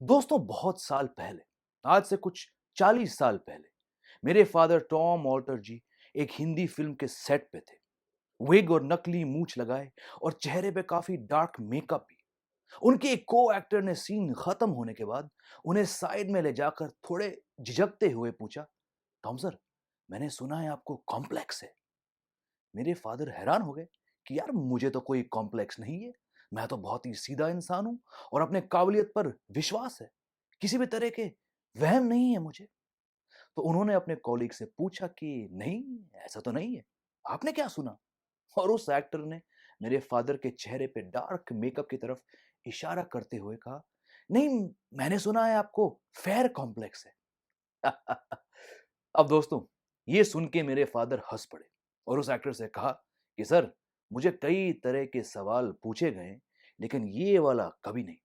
दोस्तों, बहुत साल पहले, आज से कुछ 40 साल पहले, मेरे फादर टॉम ऑल्टर जी एक हिंदी फिल्म के सेट पे थे। विग और नकली मूंछ लगाए और चेहरे पे काफी डार्क मेकअप भी। उनके एक को एक्टर ने सीन खत्म होने के बाद उन्हें साइड में ले जाकर थोड़े झिझकते हुए पूछा, टॉम सर, मैंने सुना है आपको कॉम्प्लेक्स है। मेरे फादर हैरान हो गए कि यार, मुझे तो कोई कॉम्प्लेक्स नहीं है। मैं तो बहुत ही सीधा इंसान हूं और अपने काबिलियत पर विश्वास है। किसी भी तरह के वहम नहीं है मुझे। तो उन्होंने अपने कॉलीग से पूछा कि नहीं, ऐसा तो नहीं है, आपने क्या सुना? और उस एक्टर ने मेरे फादर के चेहरे पे डार्क मेकअप की तरफ इशारा करते हुए कहा, नहीं, मैंने सुना है आपको फेयर कॉम्प्लेक्स है। अब दोस्तों, ये सुन के मेरे फादर हंस पड़े और उस एक्टर से कहा कि सर, मुझे कई तरह के सवाल पूछे गए, लेकिन ये वाला कभी नहीं।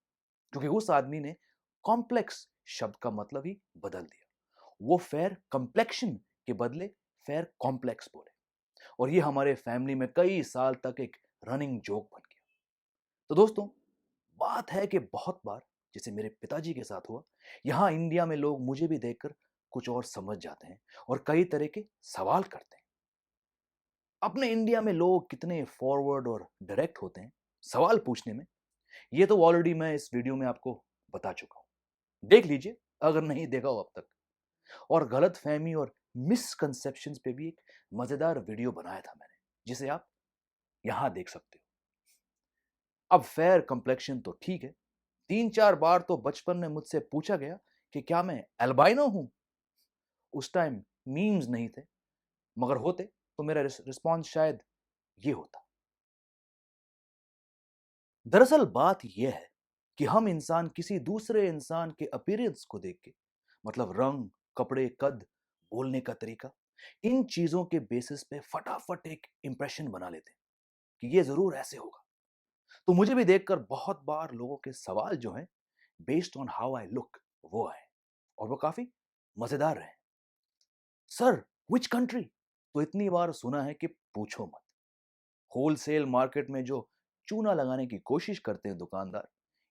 क्योंकि उस आदमी ने कॉम्प्लेक्स शब्द का मतलब ही बदल दिया। वो फेयर कम्प्लेक्शन के बदले फेयर कॉम्प्लेक्स बोले और ये हमारे फैमिली में कई साल तक एक रनिंग जोक बन गया। तो दोस्तों, बात है कि बहुत बार, जैसे मेरे पिताजी के साथ हुआ, यहाँ इंडिया में लोग मुझे भी देखकर कुछ और समझ जाते हैं और कई तरह के सवाल करते हैं। अपने इंडिया में लोग कितने फॉरवर्ड और डायरेक्ट होते हैं सवाल पूछने में, ये तो ऑलरेडी मैं इस वीडियो में आपको बता चुका हूं। देख लीजिए अगर नहीं देखा हो अब तक। और गलत फहमी और मिसकंसेप्शन पे भी एक मजेदार वीडियो बनाया था मैंने, जिसे आप यहां देख सकते हो। अब फेयर कंप्लेक्शन तो ठीक है, 3-4 बार तो बचपन में मुझसे पूछा गया कि क्या मैं एल्बाइनो हूं। उस टाइम मीम्स नहीं थे, मगर होते तो मेरा रिस्पॉन्स शायद ये होता। दरअसल बात यह है कि हम इंसान किसी दूसरे इंसान के अपीयरेंस को देख के, मतलब रंग, कपड़े, कद, बोलने का तरीका, इन चीजों के बेसिस पे फटाफट एक इंप्रेशन बना लेते हैं कि ये जरूर ऐसे होगा। तो मुझे भी देखकर बहुत बार लोगों के सवाल जो हैं based on how I look, वो आए और वो काफी मजेदार रहे। Sir, which country? तो इतनी बार सुना है कि पूछो मत। होलसेल मार्केट में जो चूना लगाने की कोशिश करते हैं दुकानदार,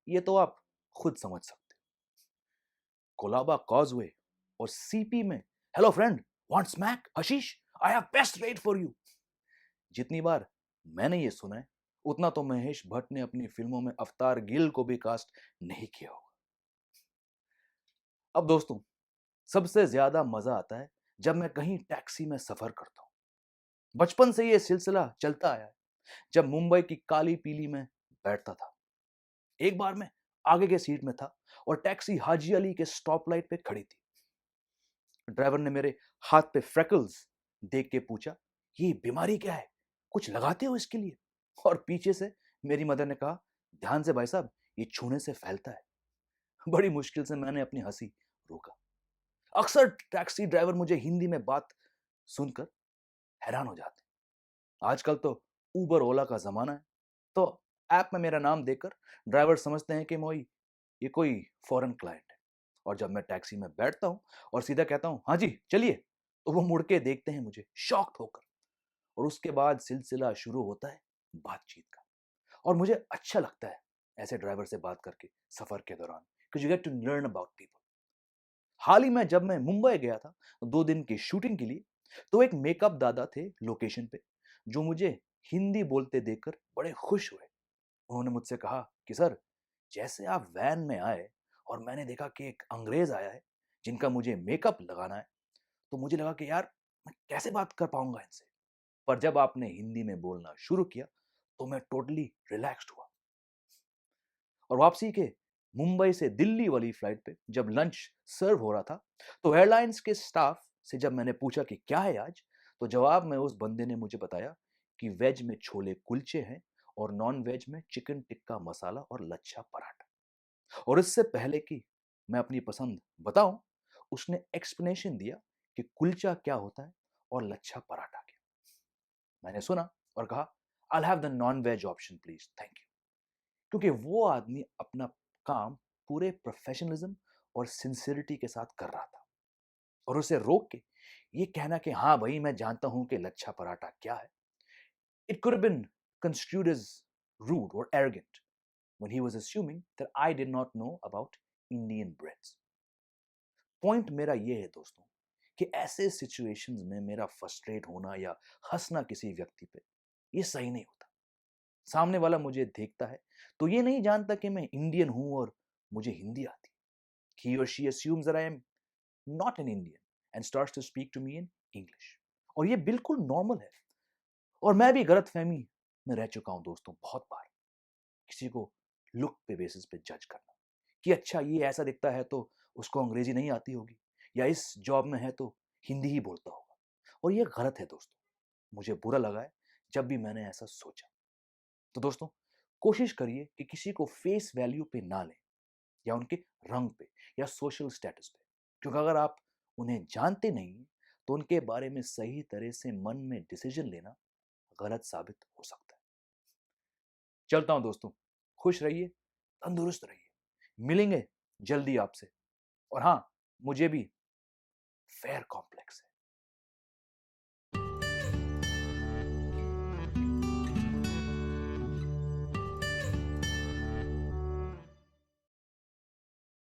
ये तो आप खुद समझ सकते हो। कोलाबा कॉजवे और सीपी में, hello friend, want smack hashish, I have best rate for you. जितनी बार मैंने ये सुना है, उतना तो महेश भट्ट ने अपनी फिल्मों में अवतार गिल को भी कास्ट नहीं किया होगा। अब दोस्तों, सबसे ज्यादा मजा आता है जब मैं कहीं टैक्सी में सफर करता हूं। बचपन से ये सिलसिला चलता आया है। जब मुंबई की काली पीली में बैठता था, एक बार मैं आगे के सीट में था और टैक्सी हाजी अली के स्टॉप लाइट पे खड़ी थी। ड्राइवर ने मेरे हाथ पे फ्रेकल्स देख के पूछा, ये बीमारी क्या है, कुछ लगाते हो इसके लिए? और पीछे से मेरी मदर ने कहा, ध्यान से भाई साहब, ये छूने से फैलता है। बड़ी मुश्किल से मैंने अपनी हंसी रोका। अक्सर टैक्सी ड्राइवर मुझे हिंदी में बात सुनकर हैरान हो जाते हैं। आजकल तो उबर ओला का जमाना है, तो ऐप में मेरा नाम देखकर ड्राइवर समझते हैं कि मोई, ये कोई फॉरेन क्लाइंट है। और जब मैं टैक्सी में बैठता हूं और सीधा कहता हूं हाँ जी चलिए, तो वो मुड़ के देखते हैं मुझे शॉक्ड होकर। और उसके बाद सिलसिला शुरू होता है बातचीत का। और मुझे अच्छा लगता है ऐसे ड्राइवर से बात करके सफर के दौरान, because you get to learn about people. हाल ही में जब मैं मुंबई गया था 2 दिन की शूटिंग के लिए, तो एक मेकअप दादा थे लोकेशन पे, जो मुझे हिंदी बोलते देखकर बड़े खुश हुए। उन्होंने मुझसे कहा कि सर, जैसे आप वैन में आए और मैंने देखा कि एक अंग्रेज आया है जिनका मुझे मेकअप लगाना है, तो मुझे लगा कि यार, मैं कैसे बात कर पाऊंगा इनसे। पर जब आपने हिंदी में बोलना शुरू किया, तो मैं टोटली रिलैक्स्ड हुआ। और वापसी के मुंबई से दिल्ली वाली फ्लाइट पे जब लंच सर्व हो रहा था, तो एयरलाइंस के स्टाफ से जब मैंने पूछा कि क्या है आज, तो जवाब में उस बंदे ने मुझे बताया कि वेज में छोले कुलचे हैं और नॉन वेज में चिकन टिक्का मसाला और लच्छा पराठा। और इससे पहले कि मैं अपनी पसंद बताऊं, उसने एक्सप्लेनेशन दिया कि कुलचा क्या होता है और लच्छा पराठा क्या। मैंने सुना और कहा, I have the non veg option please, thank you. क्योंकि वो आदमी अपना काम पूरे प्रोफेशनलिज्म और सिंसियरिटी के साथ कर रहा था। और उसे रोक के ये कहना कि हाँ भाई, मैं जानता हूं कि लच्छा पराठा क्या है, it could have been construed as rude or arrogant when he was assuming that I did not know about Indian breads. Point मेरा ये है दोस्तों कि ऐसे सिचुएशंस में मेरा फ्रस्ट्रेट होना या हंसना किसी व्यक्ति पे ये सही नहीं होता। सामने वाला मुझे देखता है तो ये नहीं जानता कि मैं इंडियन हूं और मुझे हिंदी आती। He or she assumes that I am not an Indian and starts to speak to me in English. और ये बिल्कुल नॉर्मल है। और मैं भी गलतफहमी में रह चुका हूं दोस्तों बहुत बार। किसी को लुक पे बेसिस पे जज करना कि अच्छा ये ऐसा दिखता है तो उसको अंग्रेजी नहीं आती होगी, या इस जॉब में है तो हिंदी ही बोलता होगा। और ये गलत है दोस्तों। मुझे बुरा लगा है जब भी मैंने ऐसा सोचा। तो दोस्तों, कोशिश करिए कि किसी को फेस वैल्यू पे ना लें, या उनके रंग पे, या सोशल स्टेटस पे, क्योंकि अगर आप उन्हें जानते नहीं हैं, तो उनके बारे में सही तरह से मन में डिसीजन लेना गलत साबित हो सकता है। चलता हूं दोस्तों, खुश रहिए, तंदुरुस्त रहिए, मिलेंगे जल्दी आपसे। और हाँ, मुझे भी फेयर कॉम्प्लेक्स